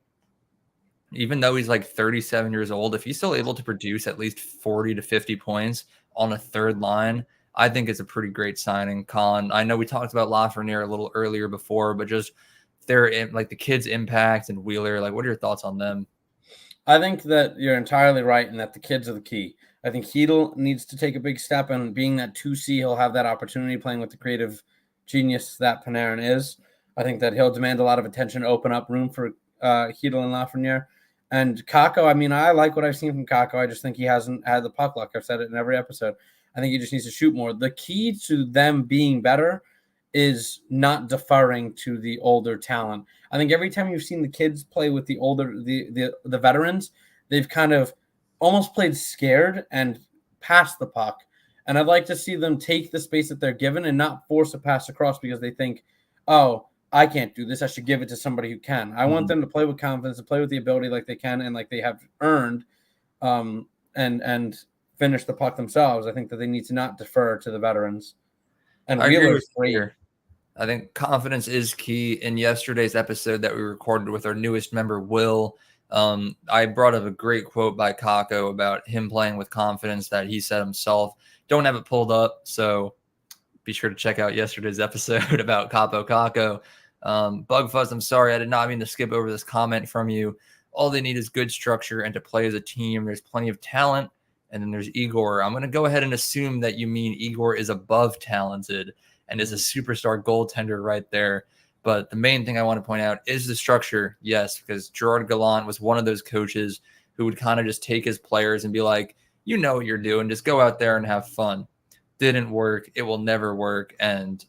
B: even though he's like 37 years old, if he's still able to produce at least 40 to 50 points on a third line, I think it's a pretty great signing. Collin, I know we talked about Lafreniere a little earlier before, but just like the kids' impact and Wheeler, like what are your thoughts on them?
A: I think that you're entirely right and that the kids are the key. I think Hedl needs to take a big step, and being that 2C, he'll have that opportunity playing with the creative genius that Panarin is. I think that he'll demand a lot of attention, open up room for Hedl and Lafreniere. And Kakko, I mean, I like what I've seen from Kakko. I just think he hasn't had the puck luck. I've said it in every episode. I think he just needs to shoot more. The key to them being better is not deferring to the older talent. I think every time you've seen the kids play with the older, the veterans, they've kind of almost played scared and passed the puck. And I'd like to see them take the space that they're given and not force a pass across because they think, oh, I can't do this. I should give it to somebody who can. I want them to play with confidence, to play with the ability like they can and like they have earned, and finish the puck themselves. I think that they need to not defer to the veterans. And
B: I agree
A: Wheeler's
B: with you
A: great.
B: here. I think confidence is key. In yesterday's episode that we recorded with our newest member, Will, I brought up a great quote by Kako about him playing with confidence that he said himself. Don't have it pulled up, so be sure to check out yesterday's episode about Capo Kako. Bugfuzz, I'm sorry, I did not mean to skip over this comment from you. All they need is good structure and to play as a team. There's plenty of talent. And then there's Igor. I'm going to go ahead and assume that you mean Igor is above talented and is a superstar goaltender right there. But the main thing I want to point out is the structure. Yes, because Gerard Gallant was one of those coaches who would kind of just take his players and be like, you know what you're doing. Just go out there and have fun. Didn't work. It will never work. And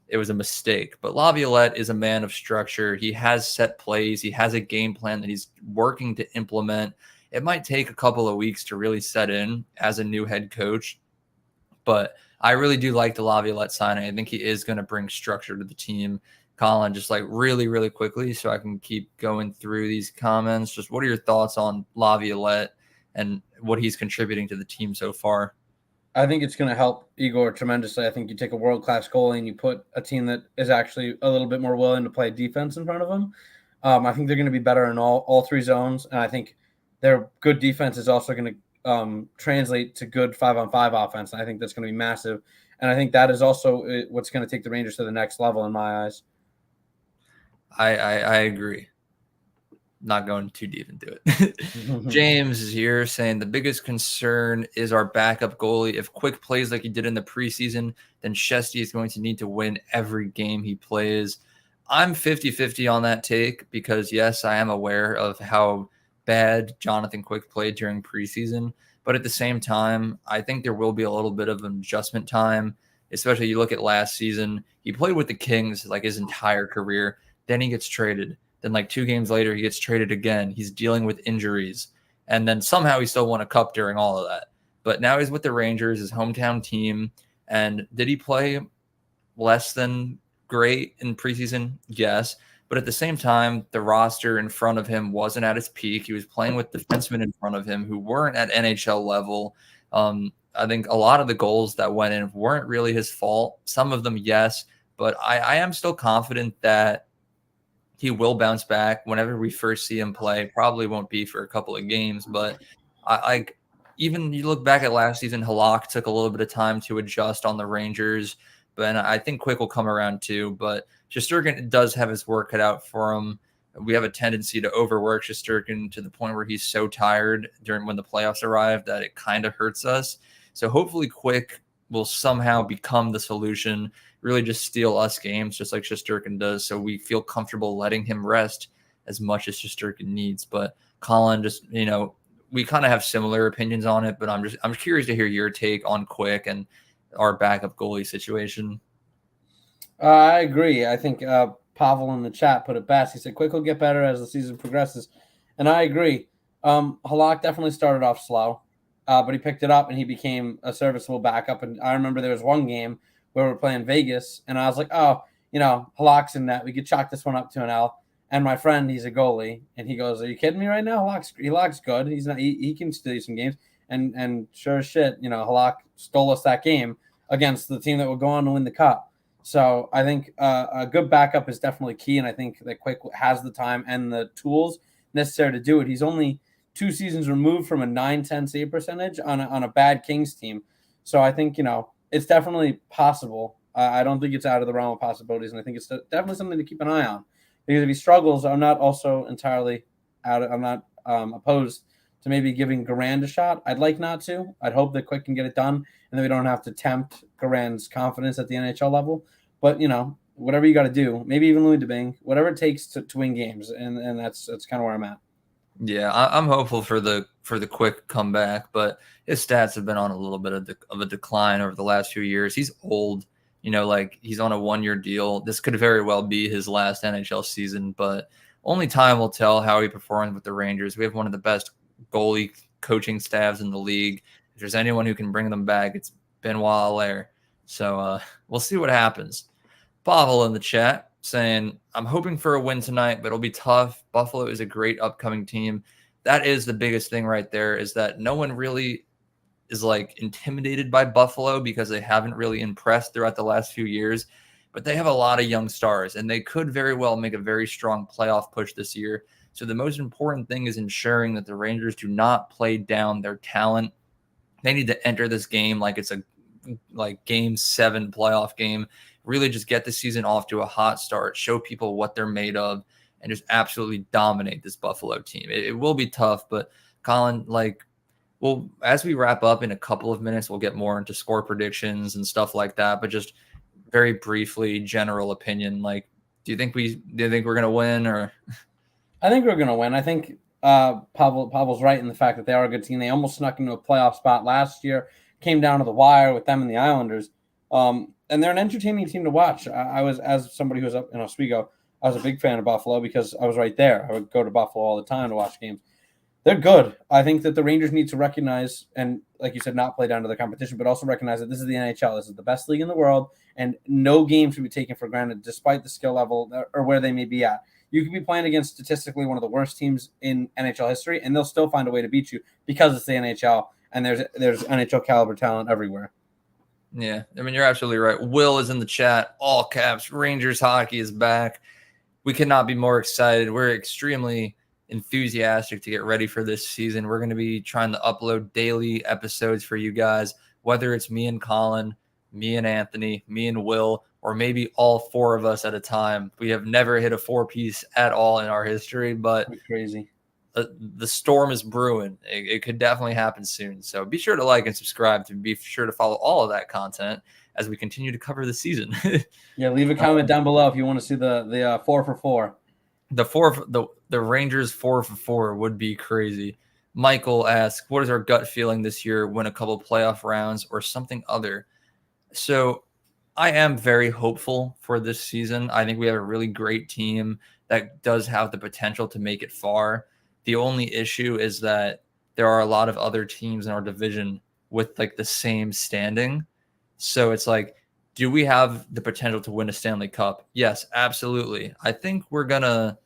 B: it was a mistake. But Laviolette is a man of structure. He has set plays. He has a game plan that he's working to implement. It might take a couple of weeks to really set in as a new head coach. But I really do like the Laviolette signing. I think he is going to bring structure to the team. Collin, just like really, really quickly so I can keep going through these comments. Just what are your thoughts on Laviolette and what he's contributing to the team so far?
A: I think it's going to help Igor tremendously. I think you take a world-class goalie and you put a team that is actually a little bit more willing to play defense in front of them. I think they're going to be better in all three zones, and I think their good defense is also going to translate to good 5-on-5 offense. And I think that's going to be massive, and I think that is also what's going to take the Rangers to the next level in my eyes.
B: I agree. Not going too deep into it. James is here saying the biggest concern is our backup goalie. If Quick plays like he did in the preseason, then Shesty is going to need to win every game he plays. I'm 50-50 on that take because, yes, I am aware of how bad Jonathan Quick played during preseason. But at the same time, I think there will be a little bit of an adjustment time, especially you look at last season. He played with the Kings like his entire career. Then he gets traded. Then like 2 games later, he gets traded again. He's dealing with injuries. And then somehow he still won a cup during all of that. But now he's with the Rangers, his hometown team. And did he play less than great in preseason? Yes. But at the same time, the roster in front of him wasn't at its peak. He was playing with defensemen in front of him who weren't at NHL level. I think a lot of the goals that went in weren't really his fault. Some of them, yes. But I am still confident that he will bounce back whenever we first see him play. Probably won't be for a couple of games, but even you look back at last season, Halak took a little bit of time to adjust on the Rangers, but I think Quick will come around too. But Shesterkin does have his work cut out for him. We have a tendency to overwork Shesterkin to the point where he's so tired during when the playoffs arrive that it kind of hurts us. So hopefully Quick will somehow become the solution, really just steal us games just like Shesterkin does, so we feel comfortable letting him rest as much as Shesterkin needs. But Collin, just, we kind of have similar opinions on it, but I'm curious to hear your take on Quick and our backup goalie situation.
A: I agree. I think Pavel in the chat put it best. He said Quick will get better as the season progresses, and I agree. Halak definitely started off slow, but he picked it up and he became a serviceable backup. And I remember there was one game where we're playing Vegas, and I was like, Halak's in net. We could chalk this one up to an L. And my friend, he's a goalie, and he goes, "Are you kidding me right now? Halak's good. He's not. He can steal you some games." And sure as shit, Halak stole us that game against the team that would go on to win the cup. So I think a good backup is definitely key, and I think that Quick has the time and the tools necessary to do it. He's only 2 seasons removed from a 9-10 save percentage on a bad Kings team. So I think, it's definitely possible. I don't think it's out of the realm of possibilities, and I think it's definitely something to keep an eye on. Because if he struggles, I'm not also entirely I'm not opposed to maybe giving Garand a shot. I'd like not to. I'd hope that Quick can get it done, and then we don't have to tempt Garand's confidence at the NHL level. But, whatever you got to do, maybe even Louis DeBing, whatever it takes to win games, and that's kind of where I'm at.
B: Yeah, I'm hopeful for the Quick comeback, but his stats have been on a little bit of a decline over the last few years. He's old, he's on a 1-year deal. This could very well be his last NHL season, but only time will tell how he performs with the Rangers. We have one of the best goalie coaching staffs in the league. If there's anyone who can bring them back, it's Benoit Allaire. So we'll see what happens. Pavel in the chat saying, I'm hoping for a win tonight, but it'll be tough. Buffalo is a great upcoming team. That is the biggest thing right there, is that no one really is like intimidated by Buffalo because they haven't really impressed throughout the last few years, but they have a lot of young stars and they could very well make a very strong playoff push this year. So the most important thing is ensuring that the Rangers do not play down their talent. They need to enter this game like it's a game 7 playoff game, really just get the season off to a hot start, show people what they're made of, and just absolutely dominate this Buffalo team. It will be tough, but Collin, well, as we wrap up in a couple of minutes, we'll get more into score predictions and stuff like that. But just very briefly, general opinion, do you think we're gonna win? Or
A: I think we're gonna win. I think Pavel's right in the fact that they are a good team. They almost snuck into a playoff spot last year, came down to the wire with them and the Islanders. And they're an entertaining team to watch. I was, as somebody who was up in Oswego, I was a big fan of Buffalo because I was right there. I would go to Buffalo all the time to watch games. They're good. I think that the Rangers need to recognize, and like you said, not play down to the competition, but also recognize that this is the NHL. This is the best league in the world, and no game should be taken for granted, despite the skill level or where they may be at. You could be playing against statistically one of the worst teams in NHL history, and they'll still find a way to beat you because it's the NHL, and there's NHL caliber talent everywhere.
B: Yeah, I mean, you're absolutely right. Will is in the chat. All caps. Rangers hockey is back. We cannot be more excited. We're extremely enthusiastic to get ready for this season. We're going to be trying to upload daily episodes for you guys, whether it's me and Collin, me and Anthony, me and Will, or maybe all 4 of us at a time. We have never hit a 4-piece at all in our history, but
A: crazy.
B: The storm is brewing. It could definitely happen soon. So be sure to like and subscribe to be sure to follow all of that content as we continue to cover the season.
A: Yeah, leave a comment down below if you want to see the 4 for 4.
B: The Rangers 4 for 4 would be crazy. Michael asks, what is our gut feeling this year? Win a couple playoff rounds or something other? So I am very hopeful for this season. I think we have a really great team that does have the potential to make it far. The only issue is that there are a lot of other teams in our division with the same standing. So it's do we have the potential to win a Stanley Cup? Yes, absolutely. I think we're going to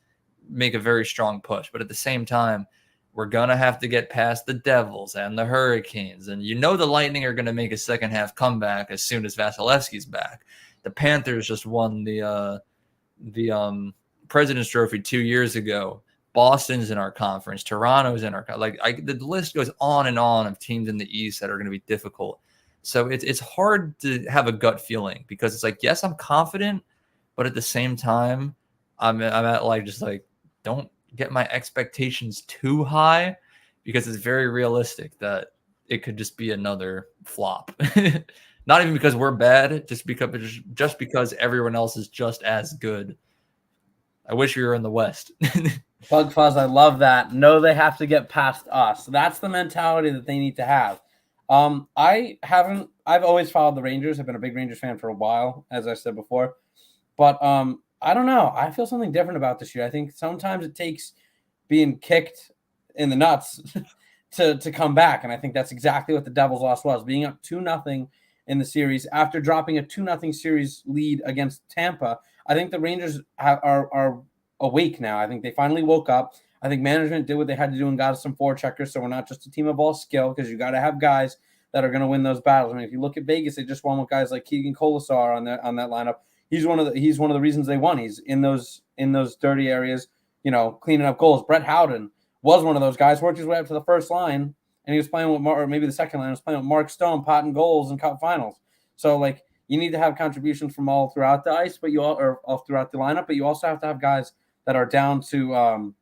B: make a very strong push, but at the same time, we're going to have to get past the Devils and the Hurricanes. And the Lightning are going to make a second half comeback as soon as Vasilevsky's back. The Panthers just won the President's Trophy 2 years ago. Boston's in our conference. Toronto's in our the list goes on and on of teams in the East that are going to be difficult. So it's hard to have a gut feeling because it's yes, I'm confident, but at the same time, I'm at don't get my expectations too high because it's very realistic that it could just be another flop. Not even because we're bad, just because everyone else is just as good. I wish we were in the West.
A: Bug Fuzz, I love that. No, they have to get past us. That's the mentality that they need to have. I've always followed the Rangers. I've been a big Rangers fan for a while, as I said before. But I don't know. I feel something different about this year. I think sometimes it takes being kicked in the nuts to come back. And I think that's exactly what the Devils loss was. Being up 2-0 in the series after dropping a 2-0 series lead against Tampa. I think the Rangers are awake now. I think they finally woke up. I think management did what they had to do and got us some forecheckers. So we're not just a team of all skill because you got to have guys that are going to win those battles. I mean, if you look at Vegas, they just won with guys like Keegan Colasar on that lineup. He's one of the reasons they won. He's in those dirty areas, cleaning up goals. Brett Howden was one of those guys, worked his way up to the first line, and he was playing with or maybe the second line. He was playing with Mark Stone, potting goals in Cup finals. So you need to have contributions from all throughout the ice, but all throughout the lineup. But you also have to have guys that are down to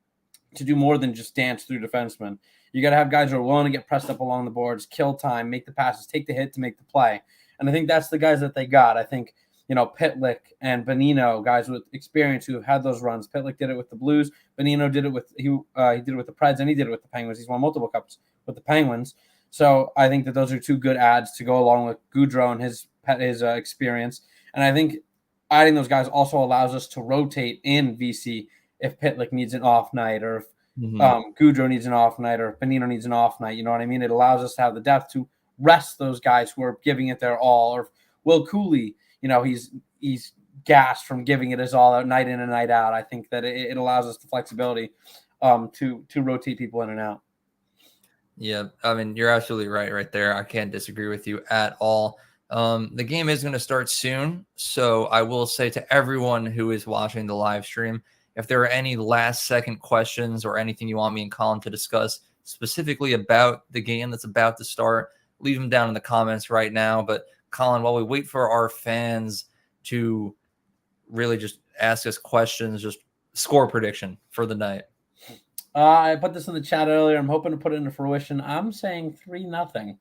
A: do more than just dance through defensemen. You got to have guys who are willing to get pressed up along the boards, kill time, make the passes, take the hit to make the play. And I think that's the guys that they got. I think Pitlick and Bonino, guys with experience who have had those runs. Pitlick did it with the Blues. Bonino did it with he did it with the Preds, and he did it with the Penguins. He's won multiple cups with the Penguins. So I think that those are 2 good adds to go along with Goudreau and his experience. And I think adding those guys also allows us to rotate in VC if Pitlick needs an off night, or if Goudreau needs an off night, or if Bonino needs an off night. You know what I mean? It allows us to have the depth to rest those guys who are giving it their all. Or if Will Cooley, he's gassed from giving it his all out night in and night out. I think that it allows us the flexibility to rotate people in and out.
B: Yeah, I mean, you're absolutely right there. I can't disagree with you at all. The game is going to start soon, so I will say to everyone who is watching the live stream, if there are any last second questions or anything you want me and Colin to discuss specifically about the game that's about to start, leave them down in the comments right now. But Colin, while we wait for our fans to really just ask us questions, just score prediction for the night.
A: I put this in the chat earlier. I'm hoping to put it into fruition. I'm saying 3-0.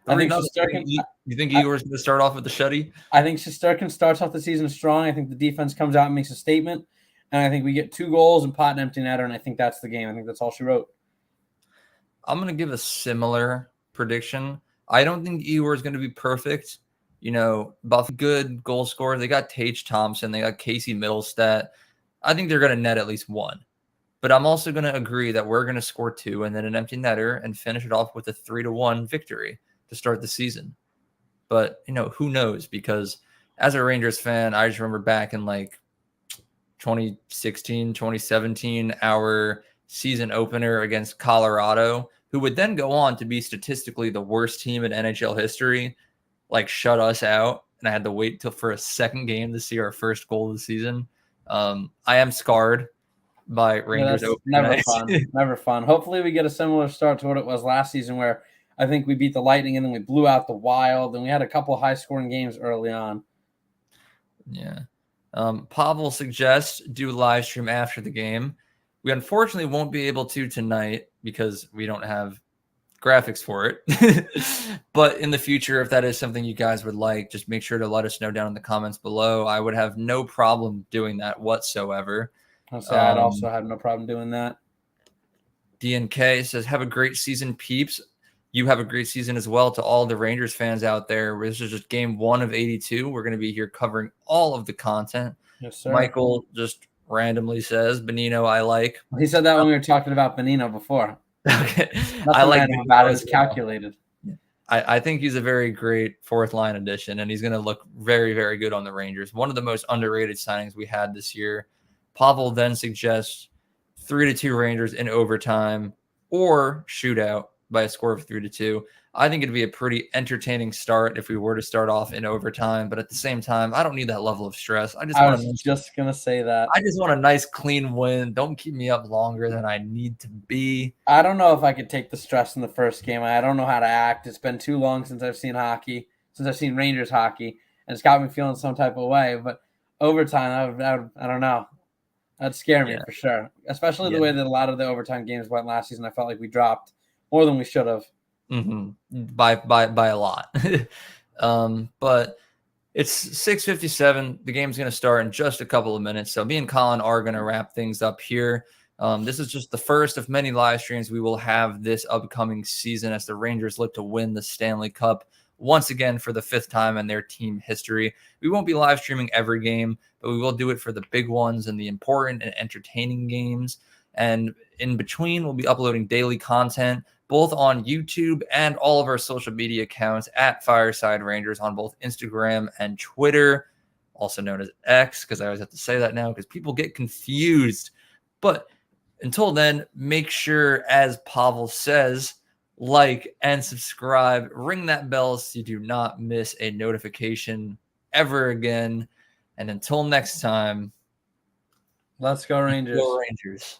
A: I think Shesterkin.
B: You think Igor's going to start off with the shutty?
A: I think Shesterkin starts off the season strong. I think the defense comes out and makes a statement, and I think we get 2 goals and pot and empty netter, and I think that's the game. I think that's all she wrote.
B: I'm going to give a similar prediction. I don't think Igor is going to be perfect. You know, Buff good goal scorer. They got Tage Thompson. They got Casey Middlestat. I think they're going to net at least 1. But I'm also going to agree that we're going to score 2 and then an empty netter and finish it off with a 3-1 victory to start the season. But, you know, who knows? Because as a Rangers fan, I just remember back in like 2016, 2017, our season opener against Colorado, who would then go on to be statistically the worst team in NHL history, like shut us out. And I had to wait till for a second game to see our first goal of the season. I am scarred by Rangers.
A: Yeah, never fun. Never fun. Hopefully we get a similar start to what it was last season, where I think we beat the Lightning and then we blew out the Wild, and we had a couple of high-scoring games early on.
B: Yeah. Pavel suggests do live stream after the game. We unfortunately won't be able to tonight because we don't have graphics for it. But in the future, if that is something you guys would like, just make sure to let us know down in the comments below. I would have no problem doing that whatsoever.
A: I'd also have no problem doing that.
B: DNK says, have a great season, peeps. You have a great season as well to all the Rangers fans out there. This is just game 1 of 82. We're going to be here covering all of the content.
A: Yes, sir.
B: Michael just randomly says, Benino, I like.
A: He said that when we were talking about Benino before.
B: Okay.
A: I like about it. It's calculated.
B: I think he's a very great 4th line addition, and he's going to look very, very good on the Rangers. One of the most underrated signings we had this year. Pavel then suggests 3-2 Rangers in overtime or shootout by a score of 3-2. I think it'd be a pretty entertaining start if we were to start off in overtime, but at the same time, I don't need that level of stress. I was
A: just gonna say that.
B: I just want a nice clean win. Don't keep me up longer than I need to be.
A: I don't know if I could take the stress in the first game. I don't know how to act. It's been too long since I've seen hockey, since I've seen Rangers hockey, and it's got me feeling some type of way. But overtime, I don't know. That'd scare me for sure, especially the way that a lot of the overtime games went last season. I felt like we dropped more than we should have.
B: By a lot. But it's 6:57. The game's going to start in just a couple of minutes. So me and Colin are going to wrap things up here. This is just the first of many live streams we will have this upcoming season as the Rangers look to win the Stanley Cup once again for the 5th time in their team history. We won't be live streaming every game, but we will do it for the big ones and the important and entertaining games. And in between, we'll be uploading daily content, both on YouTube and all of our social media accounts at Fireside Rangers on both Instagram and Twitter, also known as X, because I always have to say that now because people get confused. But until then, make sure, as Pavel says, like and subscribe, ring that bell so you do not miss a notification ever again. And until next time,
A: let's go Rangers.
B: Go Rangers.